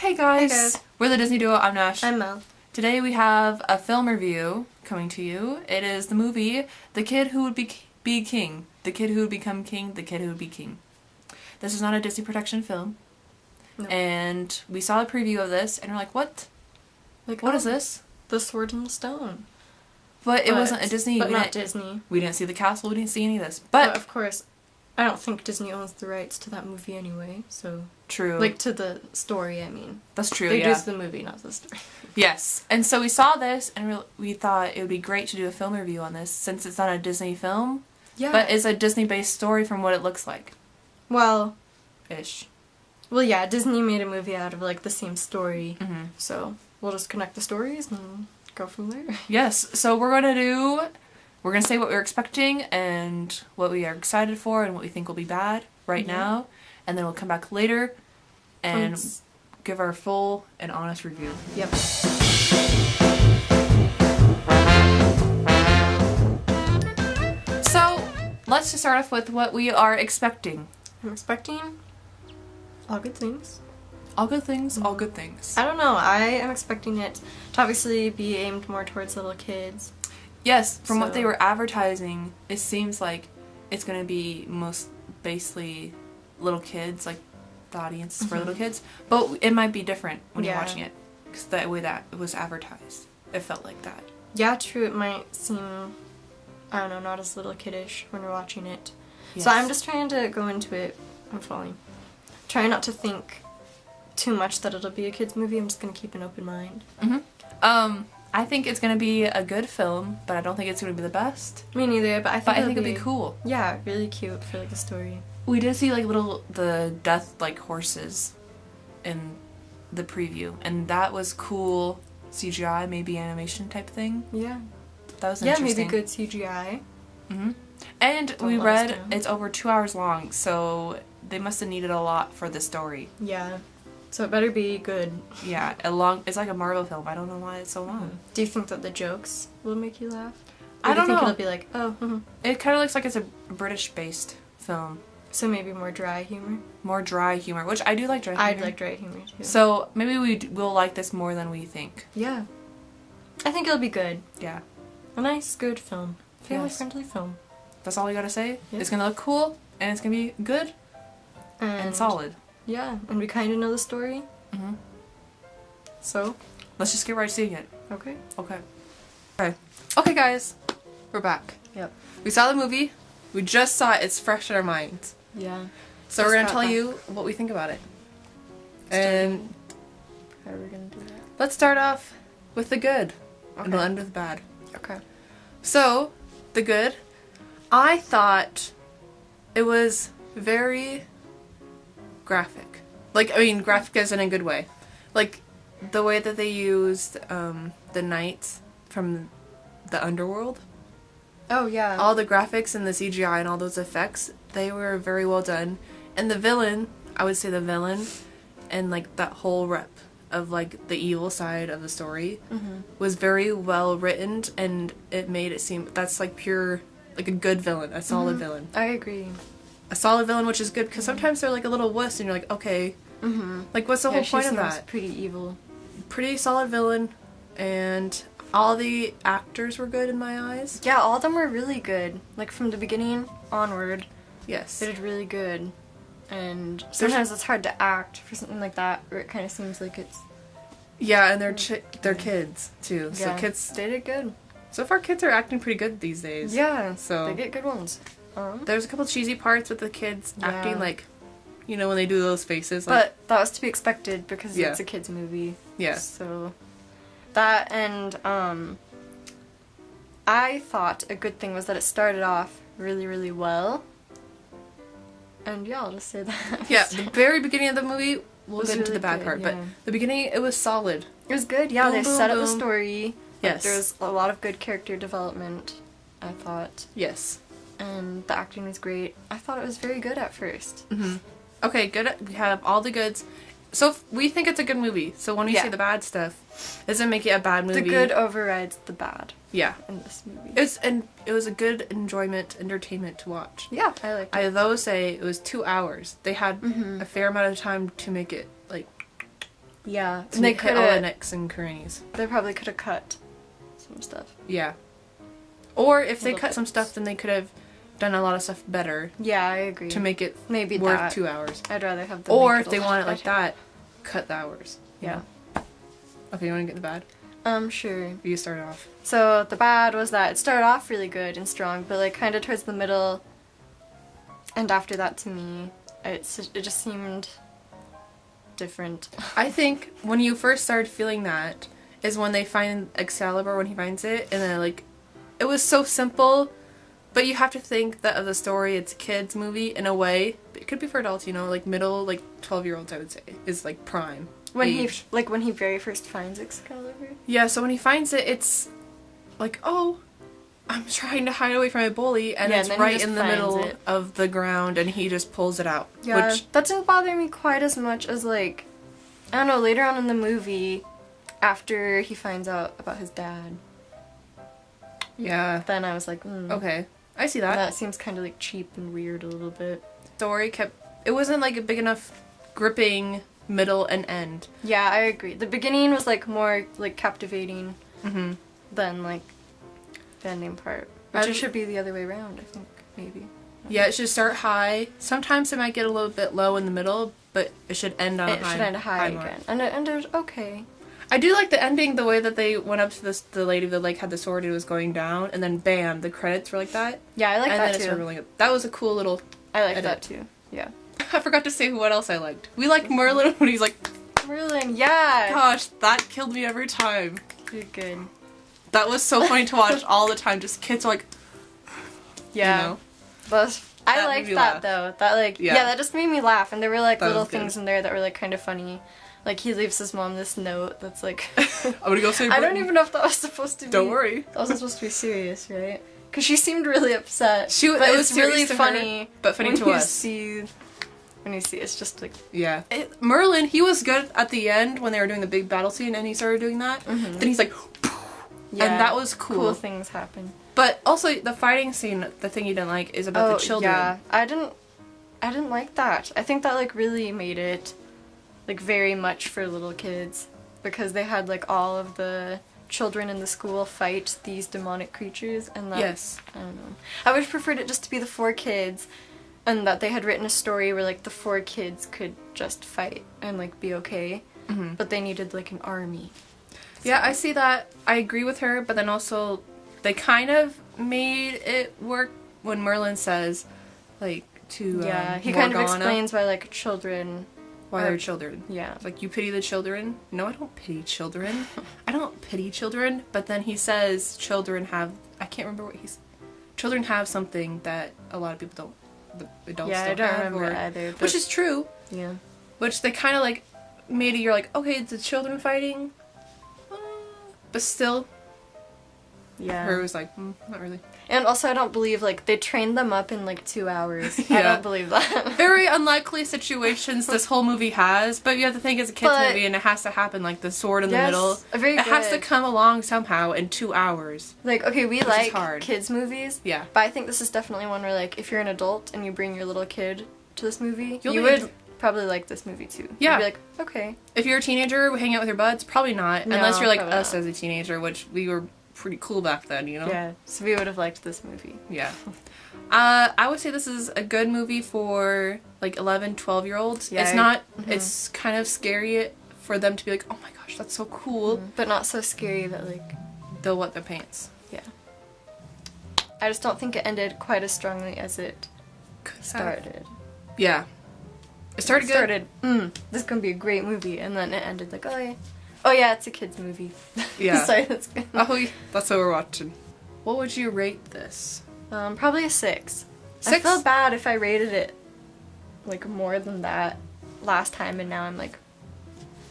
Hey guys. Hey guys. We're the Disney Duo. I'm Nash. I'm Mel. Today we have a film review coming to you. It is the movie The Kid Who Would Be King. The Kid Who Would Become King. The Kid Who Would Be King. This is not a Disney production film. No. And we saw a preview of this and we're like, what? What is this? The Sword in the Stone. But it wasn't a Disney. But not Disney. We didn't see the castle. We didn't see any of this. But of course, I don't think Disney owns the rights to that movie anyway, so... True. Like, to the story, I mean. That's true, They yeah. do the movie, not the story. Yes. And so we saw this, and we thought it would be great to do a film review on this, since it's not a Disney film, Yeah. but it's a Disney-based story from what it looks like. Well... Ish. Well, yeah, Disney made a movie out of, like, the same story, So, we'll just connect the stories and go from there. yes. So we're gonna say what we're expecting, and what we are excited for, and what we think will be bad right now, and then we'll come back later, and give our full and honest review. Yep. So, let's just start off with what we are expecting. I'm expecting all good things. All good things, all good things. I don't know, I am expecting it to obviously be aimed more towards little kids. Yes, from what So- they were advertising, it seems like it's going to be most basically little kids, like the audience is for little kids. But it might be different when you're watching it, because the way that it was advertised, it felt like that. Yeah, true, it might seem, I don't know, not as little kiddish when you're watching it. Yes. So I'm just trying to go into it, I'm falling. Trying not to think too much that it'll be a kid's movie, I'm just going to keep an open mind. I think it's going to be a good film, but I don't think it's going to be the best. Me neither, but I think it'll be cool. Yeah, really cute for like the story. We did see like the death like horses in the preview, and that was cool. CGI, maybe animation type thing. Yeah. That was Yeah, interesting. maybe good CGI. And Don't we let us read down. it's over 2 hours long, so they must have needed a lot for the story. Yeah. So it better be good. Yeah, it's like a Marvel film. I don't know why it's so long. Do you think that the jokes will make you laugh? I don't do you think know. it'll be like, oh, It kind of looks like it's a British-based film. so maybe more dry humor? More dry humor, which I do like dry humor. I'd like dry humor too. So maybe we'll like this more than we think. Yeah. I think it'll be good. Yeah. A nice, good film. Yes. Family-friendly film. That's all we gotta say. Yeah. It's gonna look cool, and it's gonna be good and solid. Yeah, and we kind of know the story. So, Let's just get right to seeing it. okay. Okay, guys. We're back. Yep. We saw the movie. We just saw it. It's fresh in our minds. Yeah. So Just we're gonna got tell back. you what we think about it. And How are we gonna do that? let's start off with the good, and we'll Okay. end with bad. Okay. So, the good. I thought it was very graphic. Like, I mean, graphic as in a good way. Like, the way that they used the knights from the underworld. Oh, yeah. All the graphics and the CGI and all those effects, they were very well done. And the villain, I would say the villain, and like that whole rep of like the evil side of the story was very well written, and it made it seem that's like pure, like a good villain, a solid villain. I agree. A solid villain, which is good, because sometimes they're like a little wuss and you're like, okay, like what's the whole point of that? Pretty evil. Pretty solid villain, and all the actors were good in my eyes. Yeah, all of them were really good. Like, from the beginning onward, Yes. they did really good. And sometimes it's hard to act for something like that, where it kind of seems like it's... Yeah, and they're kids too. So Yeah, kids, they did good. so far kids are acting pretty good these days. Yeah, So they get good ones. there's a couple cheesy parts with the kids Yeah. acting like, you know, when they do those faces. Like, But that was to be expected because Yeah. it's a kid's movie. yeah. So that and I thought a good thing was that it started off really, really well. And yeah, I'll just say that. Yeah, the very beginning of the movie, we'll Was get into the really bad good, part, yeah. but the beginning, it was solid. It was good, yeah, Boom, they boom, set up the boom. story. Yes. Like, there was a lot of good character development, I thought. Yes. And the acting was great. I thought it was very good at first. Okay, good. We have all the goods. So we think it's a good movie. So when we Yeah. say the bad stuff, it doesn't make it a bad movie. The good overrides the bad Yeah. in this movie. It was a good entertainment to watch. Yeah, I liked it. I though say it was 2 hours. They had a fair amount of time to make it like Yeah. And they hit all the nicks and crannies. They probably could have cut some stuff. Yeah. Or if they cut some stuff, then they could have done a lot of stuff better. Yeah, I agree. To make it maybe worth 2 hours. I'd rather have them. Or if they want it like that, cut the hours. Yeah. Okay, you want to get the bad? Sure. You start off. So the bad was that it started off really good and strong, but like kind of towards the middle, and after that, to me, it just seemed different. I think when you first started feeling that is when they find Excalibur, when he finds it, and then like it was so simple, but you have to think that of the story, it's a kids movie in a way. It could be for adults, you know, like middle, like 12-year-olds, I would say, is like prime. When age. when he very first finds Excalibur. Yeah, so when he finds it, it's like, oh, I'm trying to hide away from my bully, and it's right in the middle of the ground, and he just pulls it out. Yeah, that didn't bother me quite as much as, like, I don't know, later on in the movie, after he finds out about his dad. Yeah. Then I was like, okay, I see that. That seems kind of, like, cheap and weird a little bit. Story it wasn't, like, a big enough gripping middle and end. Yeah, I agree. The beginning was, like, more, like, captivating than, like, the ending part. Which it should be the other way around, I think, maybe. Yeah, it should start high. Sometimes it might get a little bit low in the middle, but it should end on a high. It should end high again. And it was okay. I do like the ending, the way that they went up to the lady that like had the sword and it was going down, and then bam, the credits were like that. Yeah, I like that too. And then it started rolling up. That was a cool little I like that too, yeah. I forgot to say what else I liked. We liked Merlin when he's like... Merlin, yeah! Gosh, that killed me every time. You're good. That was so funny to watch all the time. Just kids are like... Yeah. You know? But I liked that though. That like... Yeah, that just made me laugh. And there were like little things in there that were like kind of funny. Like he leaves his mom this note that's like... I'm gonna go say I don't even know if that was supposed to be... Don't worry. That wasn't supposed to be serious, right? Because she seemed really upset. But it was really funny. Her, but funny to us. When you see, it's just like... Yeah. Merlin, he was good at the end when they were doing the big battle scene and he started doing that. Then he's like... Yeah, and that was cool. Cool things happen. But also, the fighting scene, the thing you didn't like, is about the children. Yeah, I didn't like that. I think that, like, really made it, like, very much for little kids. Because they had, like, all of the children in the school fight these demonic creatures. And that... Yes. I don't know. I would have preferred it just to be the 4 kids... And that they had written a story where, like, the 4 kids could just fight and, like, be okay. But they needed, like, an army. So. Yeah, I see that. I agree with her, but then also they kind of made it work when Merlin says, like, to yeah, he Morgana, kind of explains why, like, children... Why they're children. Yeah. It's like, you pity the children? No, I don't pity children. I don't pity children, but then he says children have... I can't remember what he's... Children have something that a lot of people don't. The adults I don't remember either. Which is true. Yeah. Which they kind of like made it. You're like, okay, it's the children fighting, but still. Yeah. Where it was like, not really. And also, I don't believe like they trained them up in like 2 hours. Yeah. I don't believe that. Very unlikely situations this whole movie has, but you have to think it's a kids movie and it has to happen like the sword in the middle. It has to come along somehow in 2 hours. Like, okay, we like kids movies. Yeah. But I think this is definitely one where like if you're an adult and you bring your little kid to this movie, you would probably like this movie too. Yeah. You'd be like, okay. If you're a teenager hanging out with your buds, probably not. No, unless you're like us as a teenager, which we were pretty cool back then, you know? Yeah, so we would have liked this movie. Yeah. I would say this is a good movie for like 11, 12-year-olds. Yeah, it's not, it's kind of scary for them to be like, oh my gosh, that's so cool. But not so scary that like... They'll wet their pants. Yeah. I just don't think it ended quite as strongly as it started. Yeah. It started good. This is gonna be a great movie, and then it ended like, oh yeah, it's a kid's movie. Yeah. Sorry, that's good. Oh, that's what we're watching. What would you rate this? Probably a 6. 6? I felt bad if I rated it like more than that last time, and now I'm like...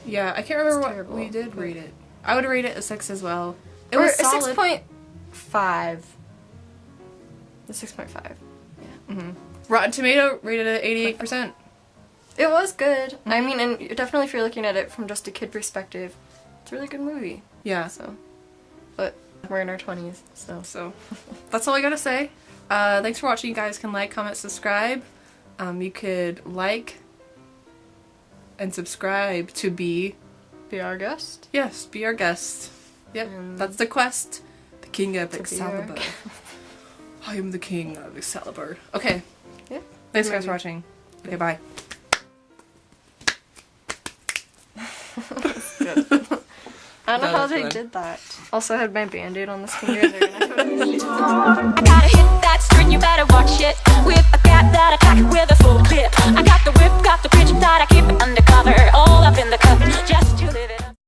Yeah, I can't remember what we did rate it. I would rate it a 6 as well. It was solid. 6.5. A 6.5. Yeah. Rotten Tomato rated it 88%. It was good. I mean, and definitely if you're looking at it from just a kid perspective, it's a really good movie. Yeah. So, but we're in our 20s, so that's all I gotta say. Thanks for watching. You guys can like, comment, subscribe. You could like and subscribe to be Be our guest. Yes, be our guest. Yep, that's the quest. The king of Excalibur. I am the king of Excalibur. Okay. Yeah. Thanks guys for watching. Okay, bye. Good. I don't know how they did that. Also, I had my band-aid on this finger. They're gonna I gotta hit that string, you better watch it. With a cat that attack with a